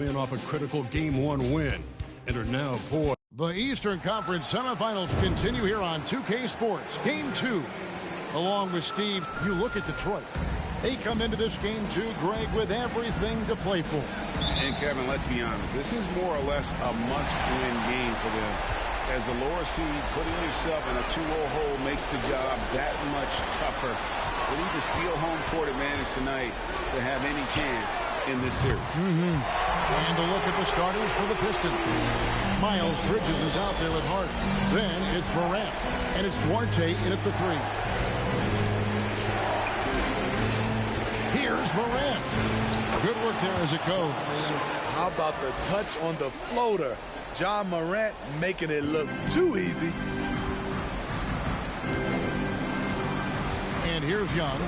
Off a critical Game 1 win and are now poised. The Eastern Conference semifinals continue here on 2K Sports. Game 2. Along with Steve, you look at Detroit. They come into this game too, Greg, with everything to play for. And Kevin, let's be honest, this is more or less a must-win game for them. As the lower seed, putting yourself in a 2-0 hole makes the jobs that much tougher. They need to steal home court advantage tonight to have any chance in this series. And a look at the starters for the Pistons. Miles Bridges is out there with Hart. Then it's Morant. And it's Duarte in at the 3. Here's Morant. Good work there as it goes. How about the touch on the floater? John Morant making it look too easy. And here's Young.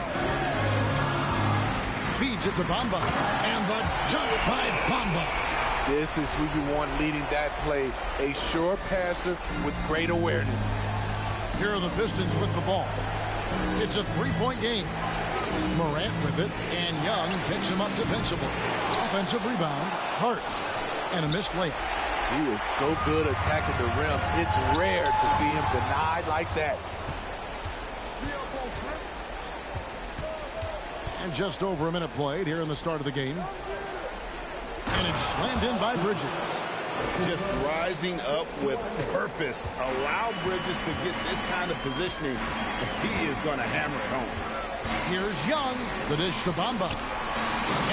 Feeds it to Bamba. And the dunk by Bamba. This is who you want leading that play. A sure passer with great awareness. Here are the Pistons with the ball. It's a 3-point game. Morant with it, and Young picks him up defensively. Offensive rebound, Hart, and a missed layup. He is so good attacking the rim. It's rare to see him denied like that. And just over a minute played here in the start of the game. And it's slammed in by Bridges. Just rising up with purpose. Allow Bridges to get this kind of positioning. He is going to hammer it home. Here's Young. The dish to Bamba.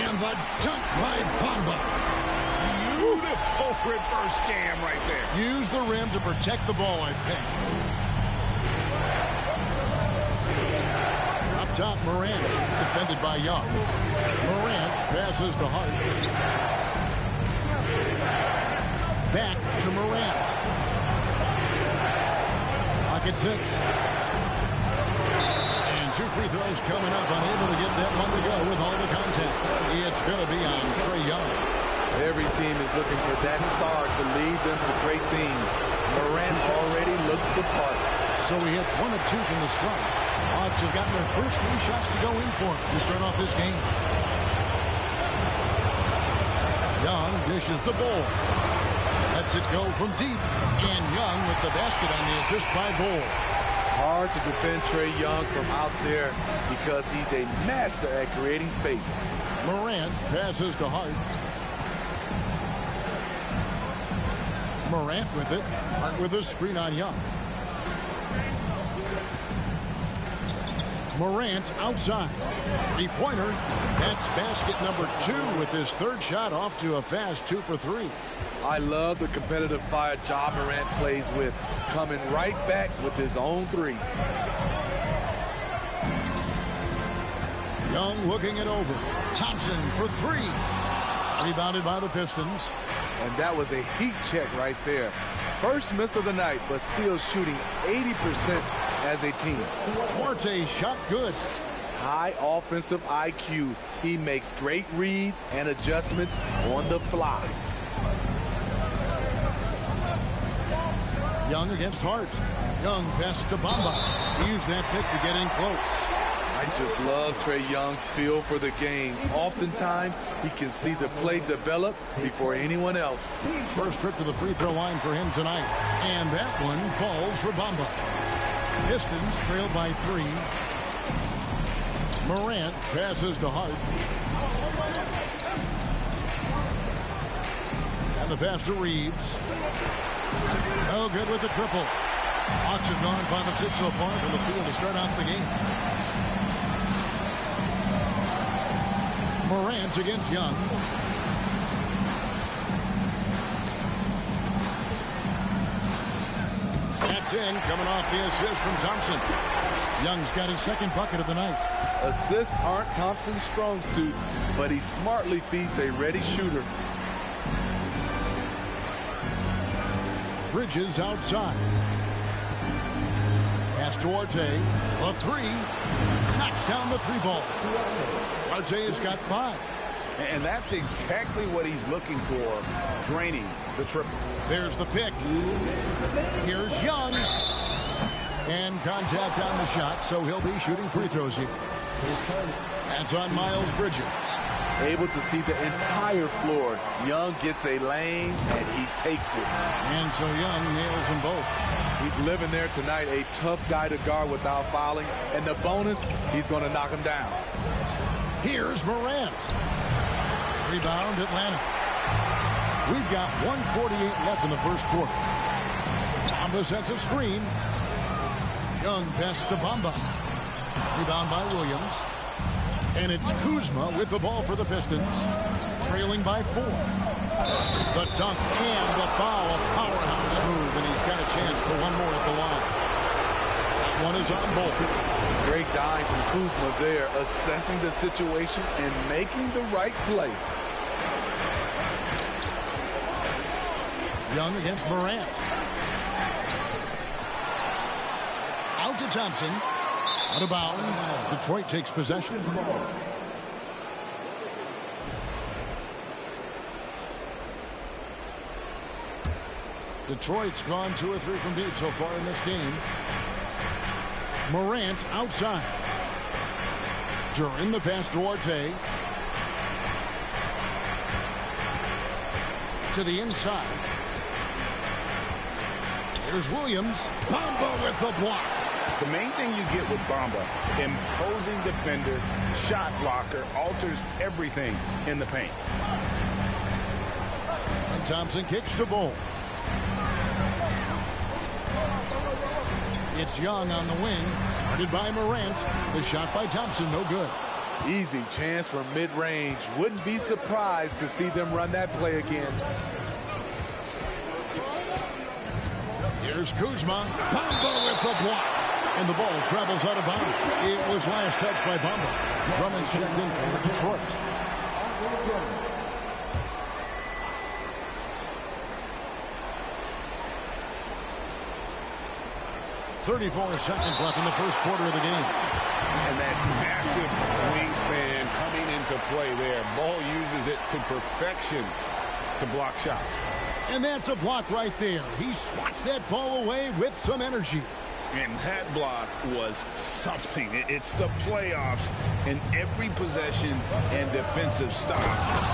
And the dunk by Bamba. Beautiful reverse jam right there. Use the rim to protect the ball, I think. Up top, Morant. Defended by Young. Morant passes to Hart. Back to Morant. Clock at 6. And 2 free throws coming up. Unable to get that one to go with all the contact. It's going to be on Trae Young. Every team is looking for that star to lead them to great things. Morant already looks the part. So he hits 1 of 2 from the stripe. Hawks have gotten their first 3 shots to go in for him to start off this game. Young dishes the ball. Lets it go from deep. And Young with the basket on the assist by Ball. Hard to defend Trae Young from out there because he's a master at creating space. Morant passes to Hart. Morant with it. Hart with a screen on Young. Morant outside. 3-pointer. That's basket number 2 with his 3rd shot off to a fast 2 for 3. I love the competitive fire Ja Morant plays with, coming right back with his own 3. Young looking it over. Thompson for 3. Rebounded by the Pistons. And that was a heat check right there. First miss of the night, but still shooting 80% as a team. Duarte shot good. High offensive IQ. He makes great reads and adjustments on the fly. Young against Hart. Young passes to Bamba. He used that pick to get in close. I just love Trae Young's feel for the game. Oftentimes, he can see the play develop before anyone else. First trip to the free throw line for him tonight. And that one falls for Bamba. Pistons trail by 3. Morant passes to Hart. And the pass to Reeves. No good with the triple. Hawks have gone 5 of 6 so far from the field to start out the game. Morant against Young. That's in, coming off the assist from Thompson. Young's got his 2nd bucket of the night. Assists aren't Thompson's strong suit, but he smartly feeds a ready shooter. Bridges outside. Pass to Duarte. A 3. Knocks down the 3 ball. Duarte has got 5. And that's exactly what he's looking for, draining the triple. There's the pick. Here's Young. And contact on the shot, so he'll be shooting free throws here. That's on Miles Bridges. able to see the entire floor. Young gets a lane, and he takes it. And so Young nails them both. He's living there tonight, a tough guy to guard without fouling. And the bonus, he's going to knock him down. Here's Morant. Rebound, Atlanta. We've got 1:48 left in the first quarter. Bamba sets a screen. Young pass to Bamba. Rebound by Williams. And it's Kuzma with the ball for the Pistons. Trailing by 4. The dunk and the foul. A powerhouse move. And he's got a chance for one more at the line. That one is on both. Great dive from Kuzma there, assessing the situation and making the right play. Young against Morant. Out to Thompson. Out of bounds. Detroit takes possession of the ball. Detroit's gone 2 or 3 from deep so far in this game. Morant outside. During the pass to Duarte. To the inside. Here's Williams. Bamba with the block. The main thing you get with Bamba, imposing defender, shot blocker, alters everything in the paint. And Thompson kicks the ball. It's Young on the wing. Guarded by Morant. The shot by Thompson, no good. Easy chance for mid-range. Wouldn't be surprised to see them run that play again. Here's Kuzma. Bamba with the block. And the ball travels out of bounds. It was last touched by Bamba. Drummond's checked in for Detroit. .34 seconds left in the first quarter of the game. And that massive wingspan coming into play there. Ball uses it to perfection to block shots. And that's a block right there. He swats that ball away with some energy. And that block was something. It's the playoffs, and every possession and defensive stop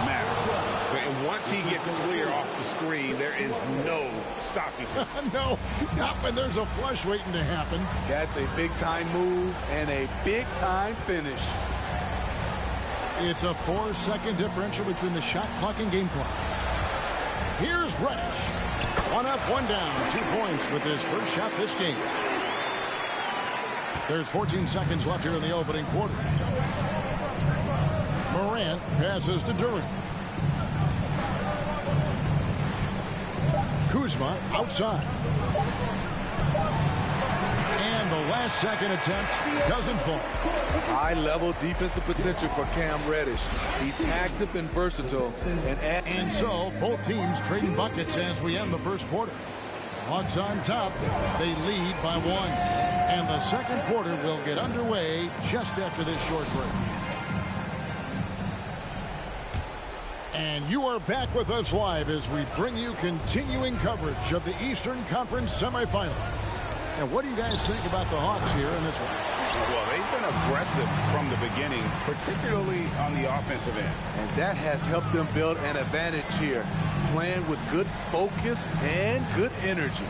matters. And once he gets clear off the screen, there is no stopping him. No, not when there's a flush waiting to happen. That's a big-time move and a big-time finish. It's a 4-second differential between the shot clock and game clock. Here's Reddish. 1 up, 1 down. 2 points with his first shot this game. There's 14 seconds left here in the opening quarter. Morant passes to Duran. Kuzma outside. And the last second attempt doesn't fall. High-level defensive potential for Cam Reddish. He's active and versatile. And so both teams trading buckets as we end the first quarter. Hawks on top. They lead by 1. And the second quarter will get underway just after this short break. And you are back with us live as we bring you continuing coverage of the Eastern Conference semifinals. And what do you guys think about the Hawks here in this one? Well, they've been aggressive from the beginning, particularly on the offensive end. And that has helped them build an advantage here, playing with good focus and good energy.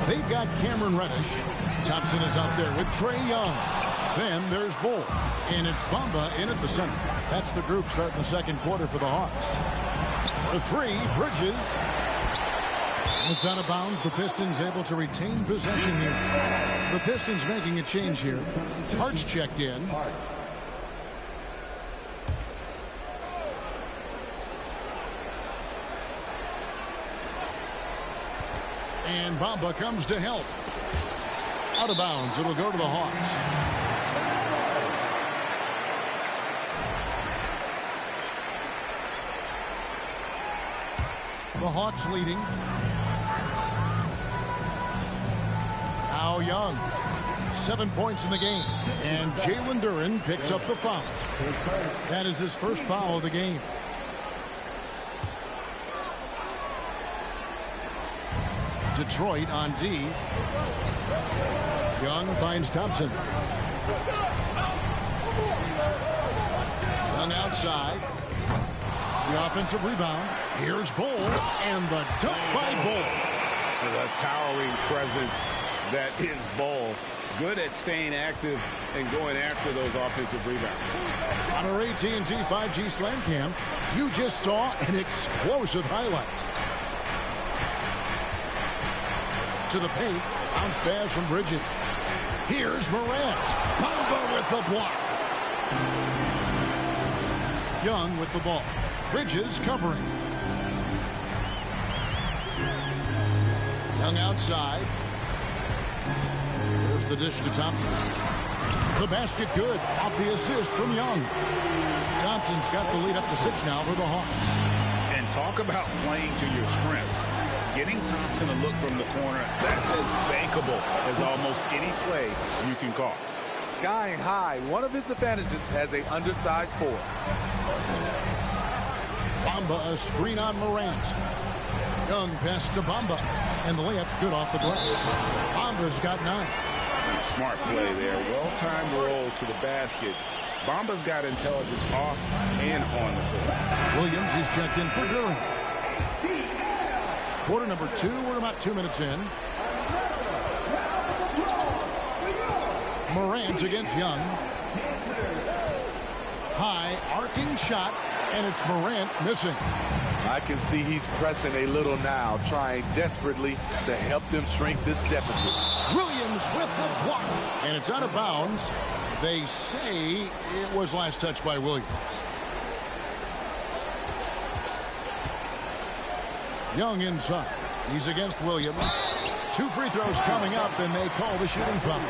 They've got Cameron Reddish. Thompson is out there with Trae Young. Then there's Bull. And it's Bamba in at the center. That's the group starting the second quarter for the Hawks. For 3, Bridges. It's out of bounds. The Pistons able to retain possession here. The Pistons making a change here. Hart's checked in. And Bamba comes to help. Out of bounds. It'll go to the Hawks. The Hawks leading. Now Young. 7 points in the game. And Jalen Duren picks up the foul. That is his first foul of the game. Detroit on D. Young finds Thompson. Young outside. The offensive rebound. Here's Bol, and the dunk by Bol. The towering presence that is Bol. Good at staying active and going after those offensive rebounds. On our AT&T 5G Slam Cam, you just saw an explosive highlight. To the paint, bounce pass from Bridges. Here's Morant. Bamba with the block. Young with the ball. Bridges covering. Young outside. There's the dish to Thompson. The basket good off the assist from Young. Thompson's got the lead up to 6 now for the Hawks. And talk about playing to your strengths. Getting Thompson to look from the corner, that's as bankable as almost any play you can call. Skying high, one of his advantages as an undersized forward. Bamba a screen on Morant. Young pass to Bamba, and the layup's good off the glass. Bamba's got 9. Smart play there. Well-timed roll to the basket. Bamba's got intelligence off and on the court. Williams is checked in for Curry. Quarter number 2. We're about 2 minutes in. Morant against Young. High arcing shot, and it's Morant missing. I can see he's pressing a little now, trying desperately to help them shrink this deficit. Williams with the block, and it's out of bounds. They say it was last touched by Williams. Young inside. He's against Williams. 2 free throws coming up, and they call the shooting foul.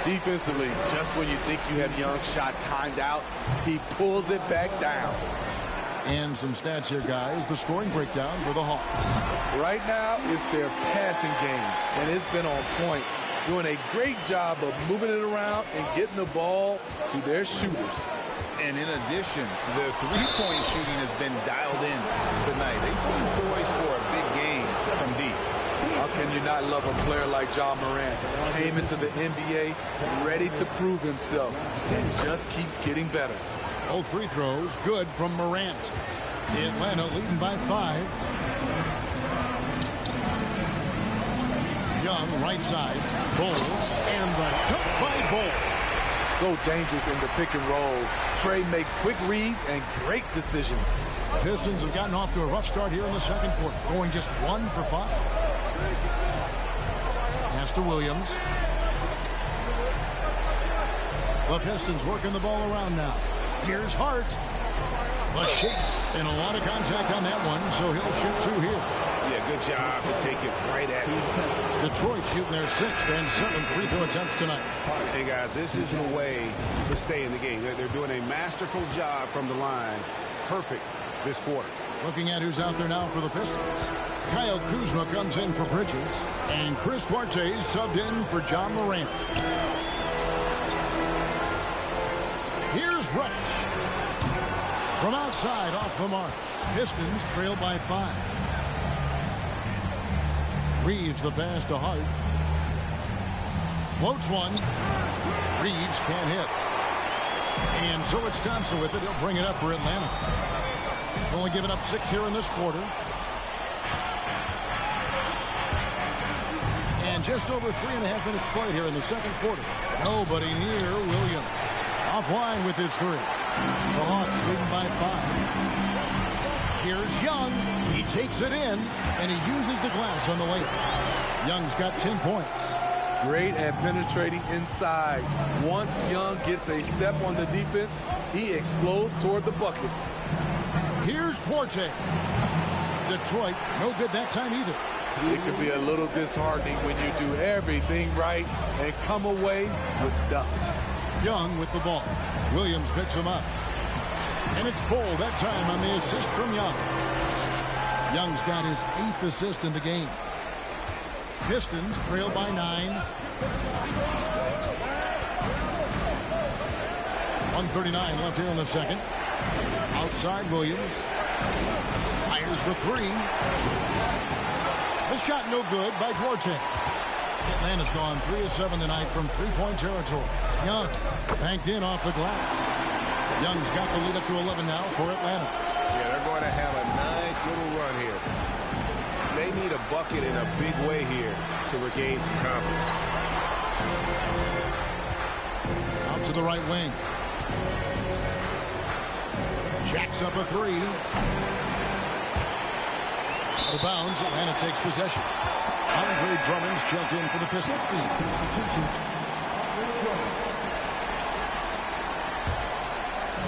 Defensively, just when you think you have Young's shot timed out, he pulls it back down. And some stats here, guys. The scoring breakdown for the Hawks. Right now, it's their passing game, and it's been on point. Doing a great job of moving it around and getting the ball to their shooters. And in addition, the three-point shooting has been dialed in tonight. They seem poised for a big game from deep. How can you not love a player like Ja Morant? Came into the NBA ready to prove himself and just keeps getting better. Both free throws good from Morant. Atlanta leading by 5. Young right side. Bol, and the dunk by Bol. So dangerous in the pick and roll. Trey makes quick reads and great decisions. Pistons have gotten off to a rough start here in the second quarter, going just 1 for 5. Pass to Williams. The Pistons working the ball around now. Here's Hart. A shake and a lot of contact on that one, so he'll shoot 2 here. Yeah, good job to take it right at you. Detroit shooting their 6th and 7th free throw attempts tonight. Hey, guys, this is the way to stay in the game. They're doing a masterful job from the line. Perfect this quarter. Looking at who's out there now for the Pistons. Kyle Kuzma comes in for Bridges, and Chris Duarte subbed in for Ja Morant. Here's Reddish. From outside, off the mark. Pistons trail by 5. Reeves the pass to Hart. Floats one. Reeves can't hit. And so it's Thompson with it. He'll bring it up for Atlanta. Only giving up 6 here in this quarter. And just over 3.5 minutes played here in the second quarter. Nobody near Williams. Offline with his 3. The Hawks leading by 5. Here's Young. He takes it in, and he uses the glass on the layup. Young's got 10 points. Great at penetrating inside. Once Young gets a step on the defense, he explodes toward the bucket. Here's Duarte. Detroit, no good that time either. It can be a little disheartening when you do everything right and come away with nothing. Young with the ball. Williams picks him up. And it's Bol that time on the assist from Young. Young's got his 8th assist in the game. Pistons trail by 9. 1:39 left here in the second. Outside Williams. Fires the 3. The shot no good by Duarte. Atlanta's gone 3 of 7 tonight from 3-point territory. Young banked in off the glass. Young's got the lead up to 11 now for Atlanta. Yeah, they're going to have a nice little run here. They need a bucket in a big way here to regain some confidence. Out to the right wing. Jacks up a three. Out of bounds. Atlanta takes possession. Andre Drummond's checked in for the Pistons.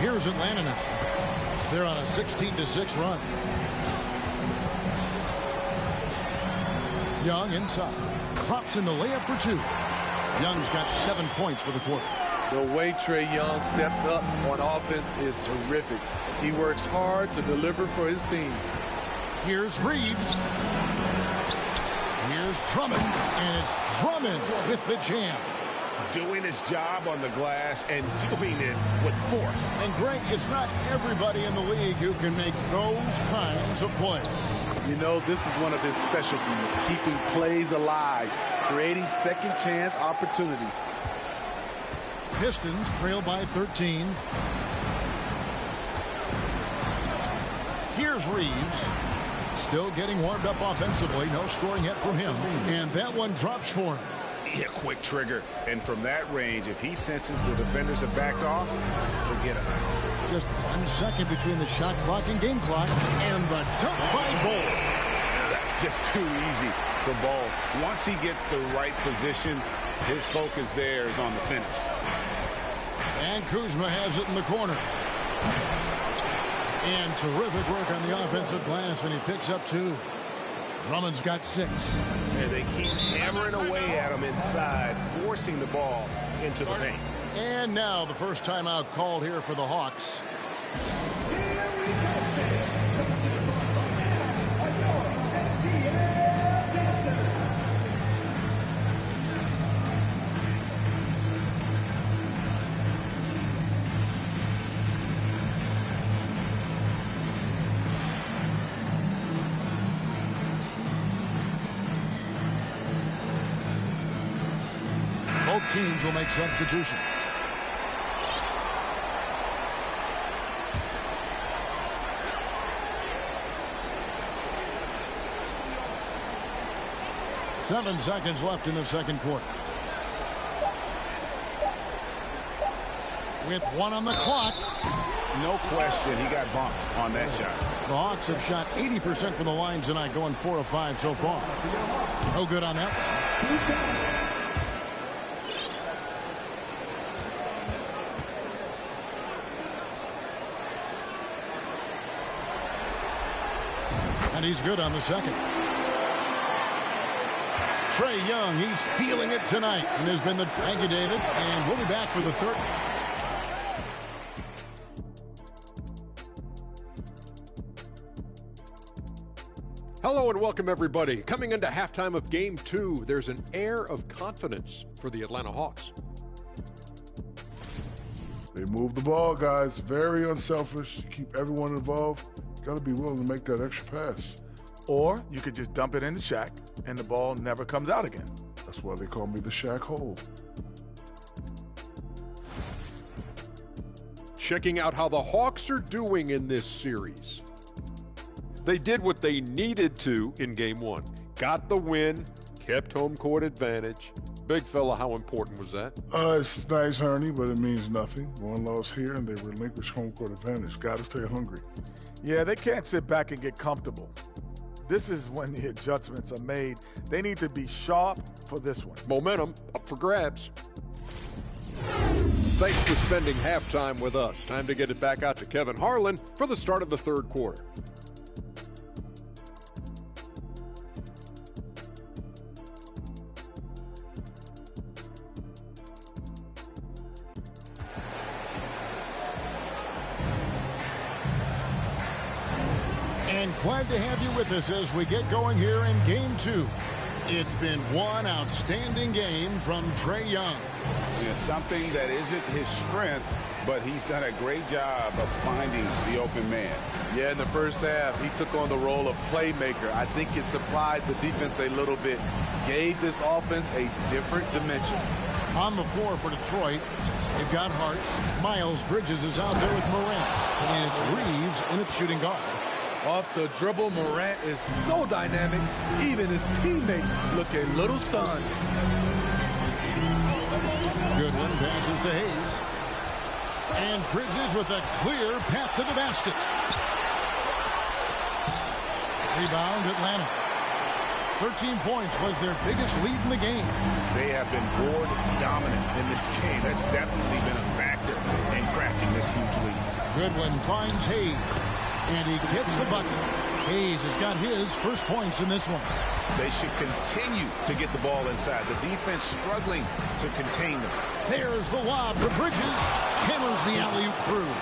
Here's Atlanta now. They're on a 16-6 run. Young inside. Drops in the layup for two. Young's got 7 points for the quarter. The way Trae Young steps up on offense is terrific. He works hard to deliver for his team. Here's Reeves. Here's Drummond. And it's Drummond with the jam. Doing his job on the glass and doing it with force. And Greg, it's not everybody in the league who can make those kinds of plays. You know, this is one of his specialties, keeping plays alive, creating second chance opportunities. Pistons trail by 13. Here's Reeves. Still getting warmed up offensively. No scoring yet from him. And that one drops for him. Yeah, quick trigger. And from that range, if he senses the defenders have backed off, forget about it. Just 1 second between the shot clock and game clock. And the dunk by Bol. That's just too easy for Bol. Once he gets the right position, his focus there is on the finish. And Kuzma has it in the corner. And terrific work on the offensive glass, and he picks up 2. Drummond's got 6. And they keep hammering away at him inside, forcing the ball into the paint. And now the first timeout called here for the Hawks. Both teams will make substitutions. Seven seconds left in the second quarter. With 1 on the clock. No question, he got bumped on that shot. The Hawks have shot 80% from the line tonight, going 4 of 5 so far. No good on that one. And he's good on the second. Trae Young, he's feeling it tonight. And there's been the... Thank you, David. And we'll be back for the third. Hello and welcome, everybody. Coming into halftime of Game 2, there's an air of confidence for the Atlanta Hawks. They move the ball, guys. Very unselfish. Keep everyone involved. Got to be willing to make that extra pass. Or you could just dump it in the Shaq, and the ball never comes out again. That's why they call me the Shaq Hole. Checking out how the Hawks are doing in this series. They did what they needed to in Game 1. Got the win, kept home court advantage. Big fella, how important was that? It's nice, Ernie, but it means nothing. One loss here, and they relinquish home court advantage. Got to stay hungry. Yeah, they can't sit back and get comfortable. This is when the adjustments are made. They need to be sharp for this one. Momentum up for grabs. Thanks for spending halftime with us. Time to get it back out to Kevin Harlan for the start of the third quarter. And glad to have you with us as we get going here in Game 2. It's been one outstanding game from Trae Young. Yeah, something that isn't his strength, but he's done a great job of finding the open man. Yeah, in the first half, he took on the role of playmaker. I think it surprised the defense a little bit. Gave this offense a different dimension. On the floor for Detroit, they've got Hart. Miles Bridges is out there with Morant. And it's Reeves in at shooting guard. Off the dribble, Morant is so dynamic, even his teammates look a little stunned. Goodwin passes to Hayes. And Bridges with a clear path to the basket. Rebound, Atlanta. 13 points was their biggest lead in the game. They have been board dominant in this game. That's definitely been a factor in crafting this huge lead. Goodwin finds Hayes, and he gets the bucket. Hayes has got his first points in this one. They should continue to get the ball inside. The defense struggling to contain them. There's the lob to Bridges. Hammers the alley-oop through.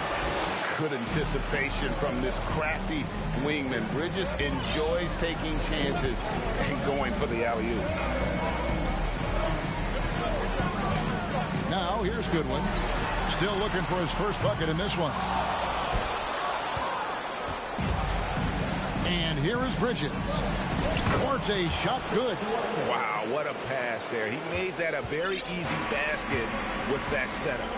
Good anticipation from this crafty wingman. Bridges enjoys taking chances and going for the alley-oop. Now here's Goodwin. Still looking for his first bucket in this one. And here is Bridges. Forte shot good. Wow, what a pass there. He made that a very easy basket with that setup.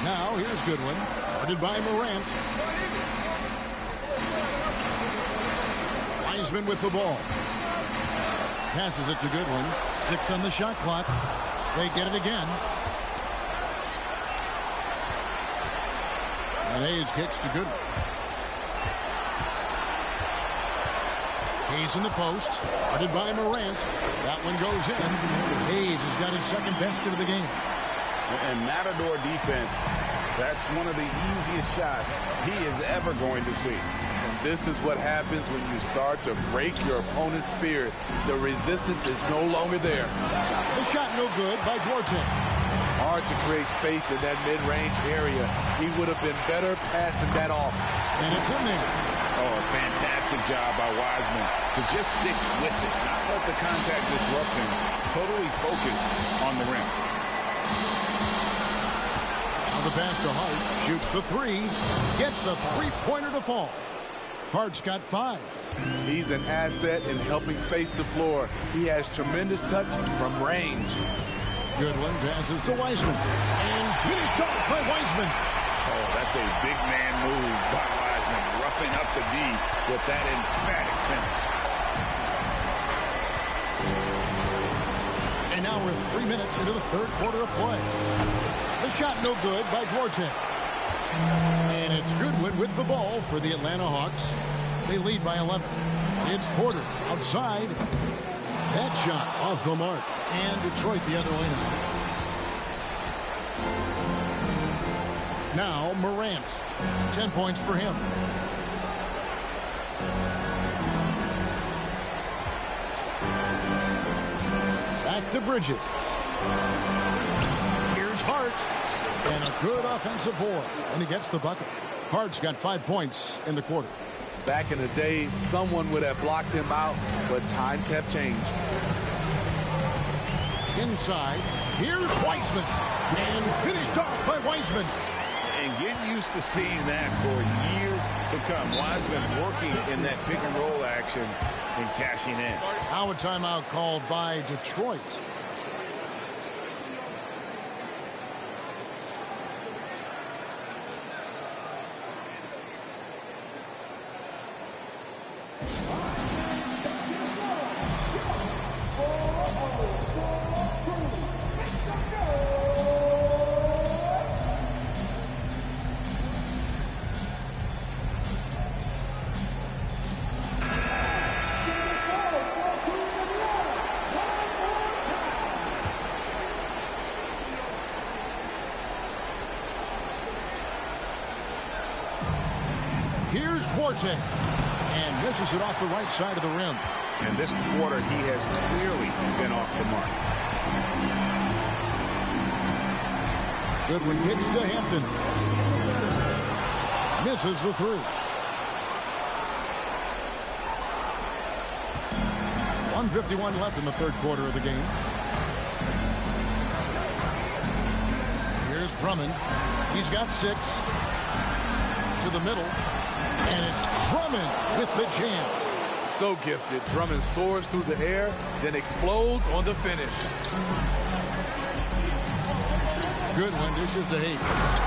Now here's Goodwin. Guarded by Morant. Wiseman with the ball. Passes it to Goodwin. 6 on the shot clock. They get it again. And Hayes kicks to Goodwin. Hayes in the post. Guarded by Morant. That one goes in. Hayes has got his second basket of the game. And Matador defense, that's one of the easiest shots he is ever going to see. And this is what happens when you start to break your opponent's spirit. The resistance is no longer there. The shot no good by Duarte. Hard to create space in that mid-range area. He would have been better passing that off. And it's in there. Oh, a fantastic job by Wiseman to just stick with it, not let the contact disrupt him. Totally focused on the rim. Now the pass to Hart. Shoots the three. Gets the three-pointer to fall. Hart's got 5. He's an asset in helping space the floor. He has tremendous touch from range. Goodwin passes to Wiseman. And finished off by Wiseman. Oh, that's a big man move by Wiseman, roughing up the D with that emphatic finish. And now we're 3 minutes into the third quarter of play. The shot no good by Duarte. And it's Goodwin with the ball for the Atlanta Hawks. They lead by 11. It's Porter outside. That shot off the mark. And Detroit the other way now. Now Morant. 10 points for him. Back to Bridges. Here's Hart. And a good offensive board. And he gets the bucket. Hart's got 5 points in the quarter. Back in the day, someone would have blocked him out, but times have changed. Inside, here's Wiseman. And finished off by Wiseman. And get used to seeing that for years to come. Wiseman working in that pick and roll action and cashing in. Now a timeout called by Detroit. Here's Duarte. And misses it off the right side of the rim. And this quarter, he has clearly been off the mark. Goodwin kicks to Hampton. Misses the three. 1:51 left in the third quarter of the game. Here's Drummond. He's got 6. To the middle. And it's Drummond with the jam. So gifted. Drummond soars through the air, then explodes on the finish. Goodwin dishes to Hayes.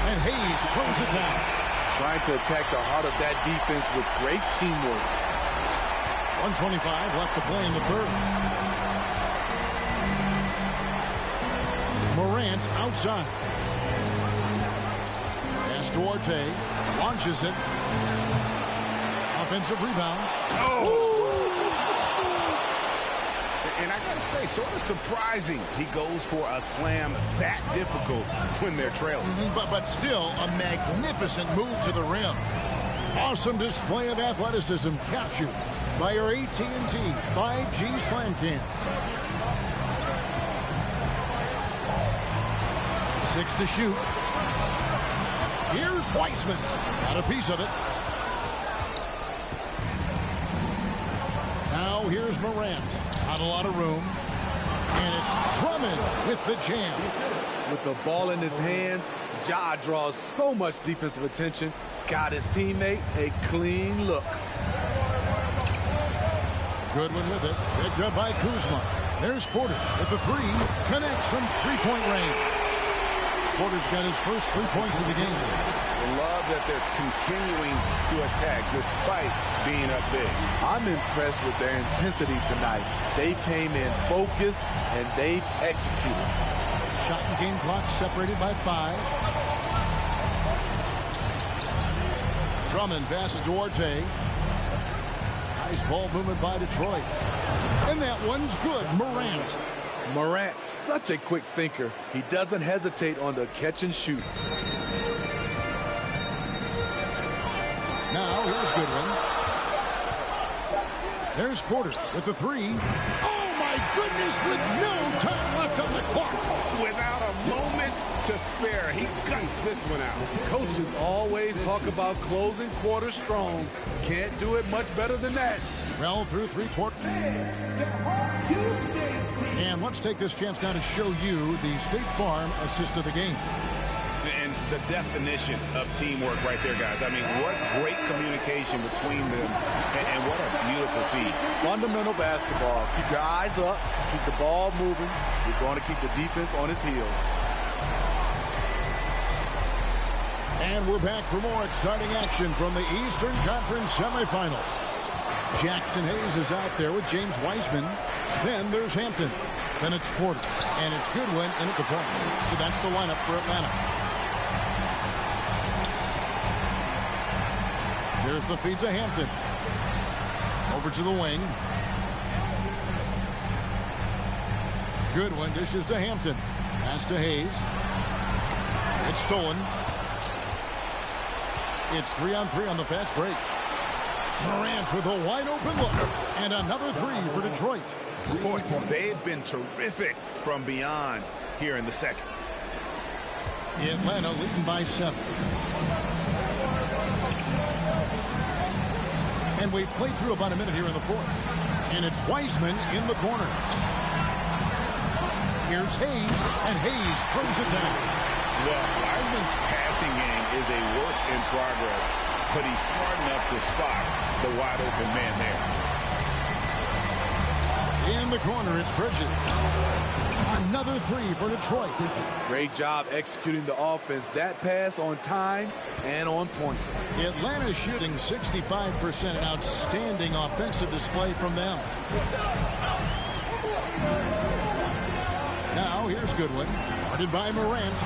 And Hayes throws it down. trying to attack the heart of that defense with great teamwork. 1:25 left to play in the third. Morant outside. Pass to Arte. Launches it. Offensive rebound. Oh! And I got to say, sort of surprising he goes for a slam that difficult when they're trailing. But still a magnificent move to the rim. Awesome display of athleticism captured by our AT&T 5G Slam Cam. 6 to shoot. Here's Wiseman. Got a piece of it. Now here's Morant. Not a lot of room. And it's Drummond with the jam. With the ball in his hands, Ja draws so much defensive attention. Got his teammate a clean look. Goodwin with it. Picked up by Kuzma. There's Porter with the three. Connects from three-point range. Porter's got his first 3 points of the game. I love that they're continuing to attack despite being up big. I'm impressed with their intensity tonight. They came in focused and they've executed. Shot and game clock separated by 5. Drummond passes to Arte. Nice ball movement by Detroit. And that one's good. Morant. Morant, such a quick thinker. He doesn't hesitate on the catch and shoot. Now here's Goodwin. There's Porter with the three. Oh my goodness, with no time left on the clock. Without a moment to spare, he guts this one out. Coaches always talk about closing quarters strong. Can't do it much better than that. Well through 3 quarters. And let's take this chance now to show you the State Farm assist of the game. And the definition of teamwork right there, guys. I mean, what great communication between them, and what a beautiful feed. Fundamental basketball. Keep your eyes up. Keep the ball moving. You're going to keep the defense on its heels. And we're back for more exciting action from the Eastern Conference semifinal. Jackson Hayes is out there with James Wiseman. Then there's Hampton. Then it's Porter. And it's Goodwin in at the point. So that's the lineup for Atlanta. Here's the feed to Hampton. Over to the wing. Goodwin dishes to Hampton. Pass to Hayes. It's stolen. It's 3-on-3 on the fast break. Morant with a wide open look. And another three for Detroit. Boy, they've been terrific from beyond here in the second. Atlanta leading by 7. And we've played through about a minute here in the fourth. And it's Wiseman in the corner. Here's Hayes, and Hayes throws it down. Well, Wiseman's passing game is a work in progress, but he's smart enough to spot the wide open man there. In the corner, it's Bridges. Another three for Detroit. Great job executing the offense. That pass on time and on point. Atlanta shooting 65%. An outstanding offensive display from them. Now here's Goodwin. Guarded by Morant.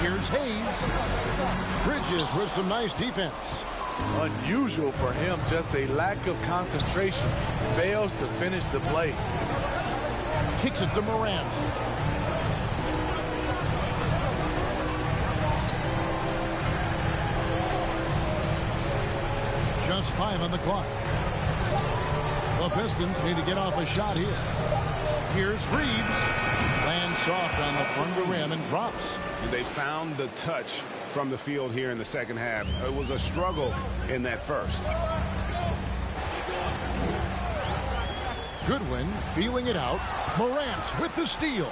Here's Hayes. Bridges with some nice defense. Unusual for him, just a lack of concentration. Fails to finish the play. Kicks it to Morant. Just 5 on the clock. The Pistons need to get off a shot here. Here's Reeves. Lands soft on the front of the rim and drops. They found the touch from the field here in the second half. It was a struggle in that first. Goodwin feeling it out. Morant with the steal.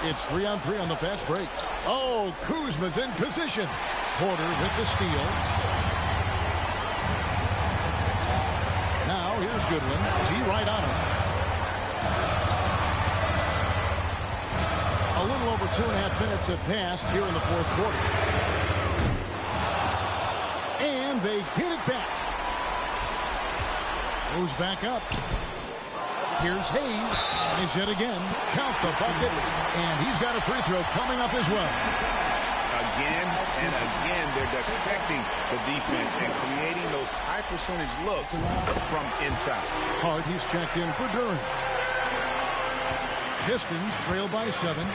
It's 3-on-3 on the fast break. Oh, Kuzma's in position. Porter with the steal. Now here's Goodwin. T right on him. A little over 2.5 minutes have passed here in the fourth quarter. they get it back. Goes back up. Here's Hayes. Hayes yet again. Count the bucket. And he's got a free throw coming up as well. Again and again, they're dissecting the defense and creating those high-percentage looks from inside. Hart, he's checked in for Duren. Pistons trail by 7.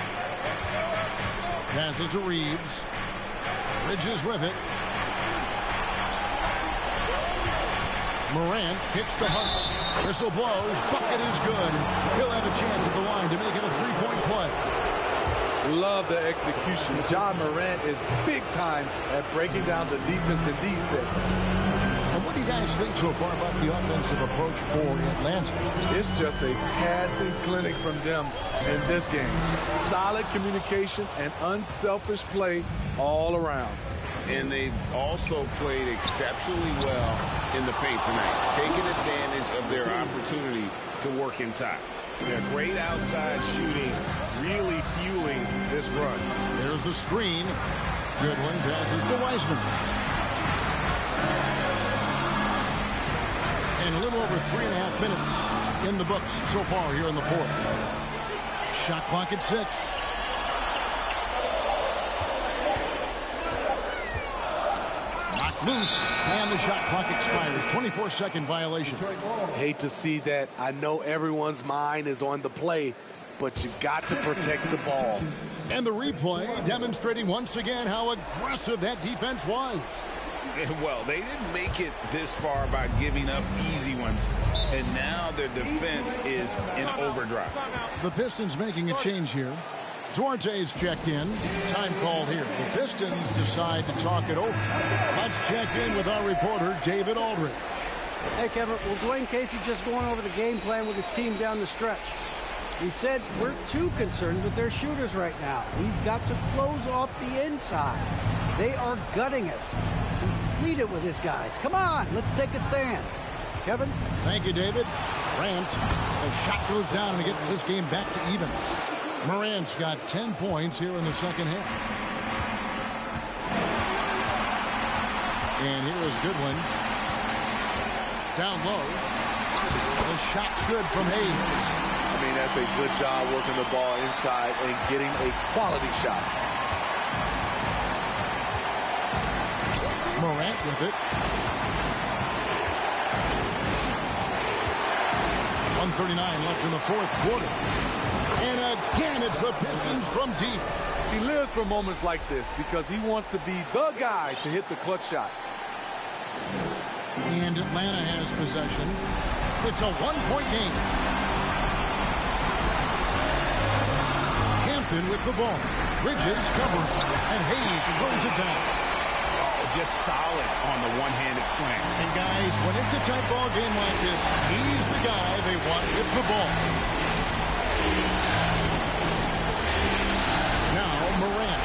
Passes to Reeves. Bridges with it. Morant kicks to Hart. Whistle blows. Bucket is good. He'll have a chance at the line to make it a three-point play. Love the execution. John Morant is big time at breaking down the defense in these sets. And what do you guys think so far about the offensive approach for Atlanta? It's just a passing clinic from them in this game. Solid communication and unselfish play all around. And they've also played exceptionally well in the paint tonight, taking advantage of their opportunity to work inside. They're great outside shooting, really fueling this run. There's the screen. Goodwin passes to Wiseman. And a little over 3.5 minutes in the books so far here in the fourth. Shot clock at 6. Knocked loose, and the shot clock expires. 24-second violation. Hate to see that. I know everyone's mind is on the play, but you got to protect the ball. And the replay demonstrating once again how aggressive that defense was. Well, they didn't make it this far by giving up easy ones, and now their defense is in overdrive. The Pistons making a change here. Duarte's checked in. Time called here. The Pistons decide to talk it over. Let's check in with our reporter, David Aldridge. Hey, Kevin. Well, Dwayne Casey just going over the game plan with his team down the stretch. He said we're too concerned with their shooters right now. We've got to close off the inside. They are gutting us. Lead it with his guys. Come on, let's take a stand. Kevin? Thank you, David. Morant. The shot goes down and it gets this game back to even. Morant's got 10 points here in the second half. And here is Goodwin. Down low. The shot's good from Hayes. I mean, that's a good job working the ball inside and getting a quality shot. Morant with it. 1:39 left in the fourth quarter. And again, it's the Pistons from deep. He lives for moments like this because he wants to be the guy to hit the clutch shot. And Atlanta has possession. It's a one-point game. Hampton with the ball. Bridges covered. And Hayes throws it down. Just solid on the one-handed slam. And guys, when it's a tight ball game like this, he's the guy they want with the ball. Now Morant.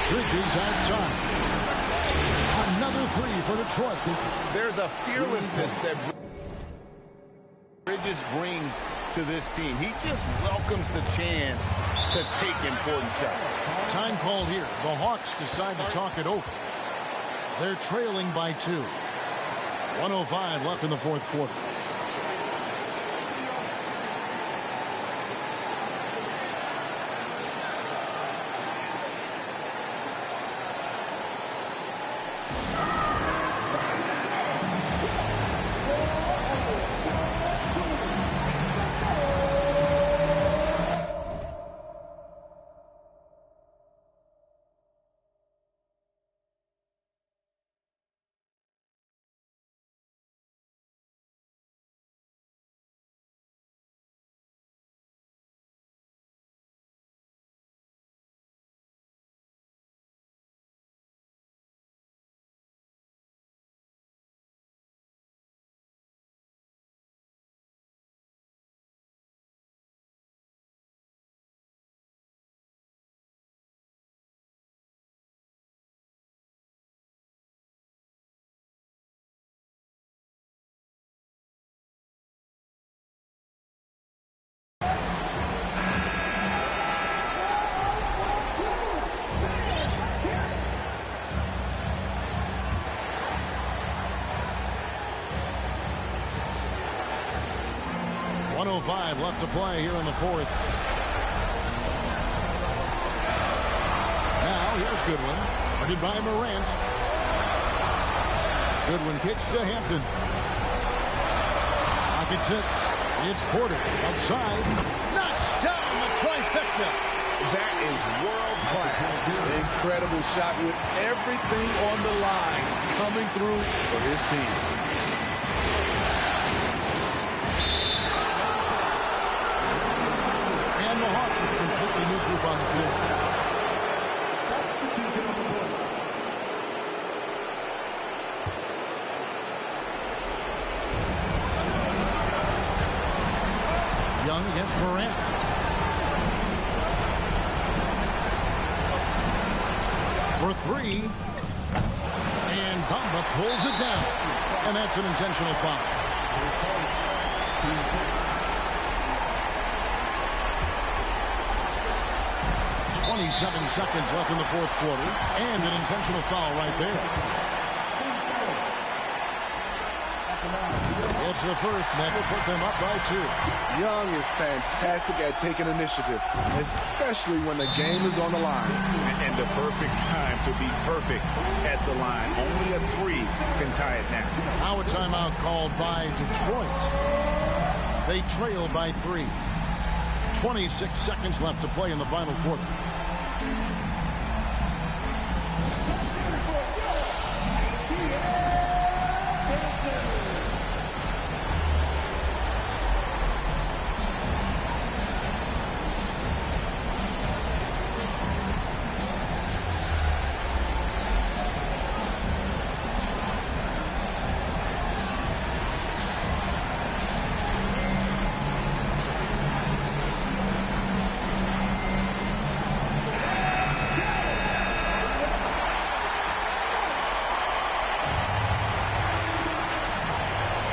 Bridges outside. Another three for Detroit. There's a fearlessness that Bridges brings to this team. He just welcomes the chance to take important shots. Time called here. The Hawks decide to talk it over. They're trailing by 2. 1:05 left in the fourth quarter. 1:05 left to play here in the fourth. Now here's Goodwin. Guarded by Morant. Goodwin kicks to Hampton. Rockets hits. It's Porter. Outside. Knocks down the trifecta. That is world class. Incredible shot with everything on the line coming through for his team. And the Hawks with a completely new group on the floor. Young against Morant. For three. And Bamba pulls it down. And that's an intentional foul. .27 seconds left in the fourth quarter. And an intentional foul right there. It's the first. That will put them up by 2. Young is fantastic at taking initiative, especially when the game is on the line. And the perfect time to be perfect at the line. Only a 3 can tie it now. Now a timeout called by Detroit. They trail by 3. 26 seconds left to play in the final quarter.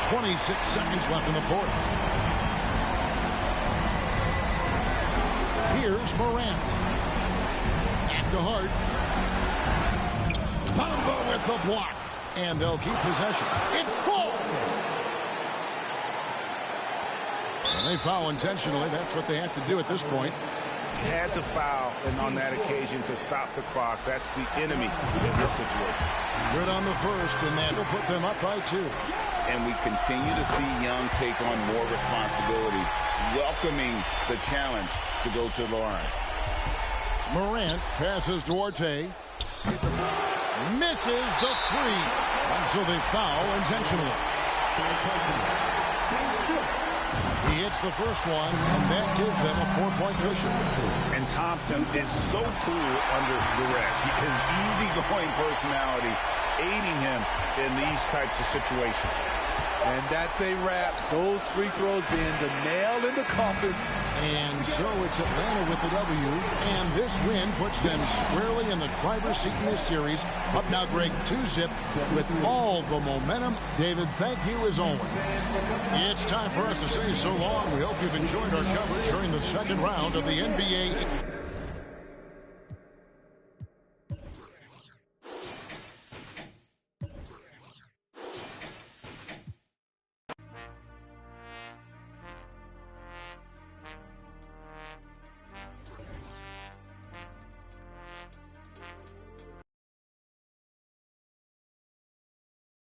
.26 seconds left in the fourth. Here's Morant. At the heart. Bamba with the block. And they'll keep possession. It falls! And they foul intentionally. That's what they have to do at this point. Had to foul and on that occasion to stop the clock. That's the enemy in this situation. Good on the first, and that will put them up by 2. And we continue to see Young take on more responsibility, welcoming the challenge to go to the line. Morant passes Duarte. Misses the 3. And so they foul intentionally. He hits the first one, and that gives them a 4-point cushion. And Thompson is so cool under duress. His easygoing personality aiding him in these types of situations. And that's a wrap. Those free throws being the nail in the coffin. And so it's Atlanta with the W. And this win puts them squarely in the driver's seat in this series. Up now, Greg, 2-zip with all the momentum. David, thank you as always. It's time for us to say so long. We hope you've enjoyed our coverage during the second round of the NBA.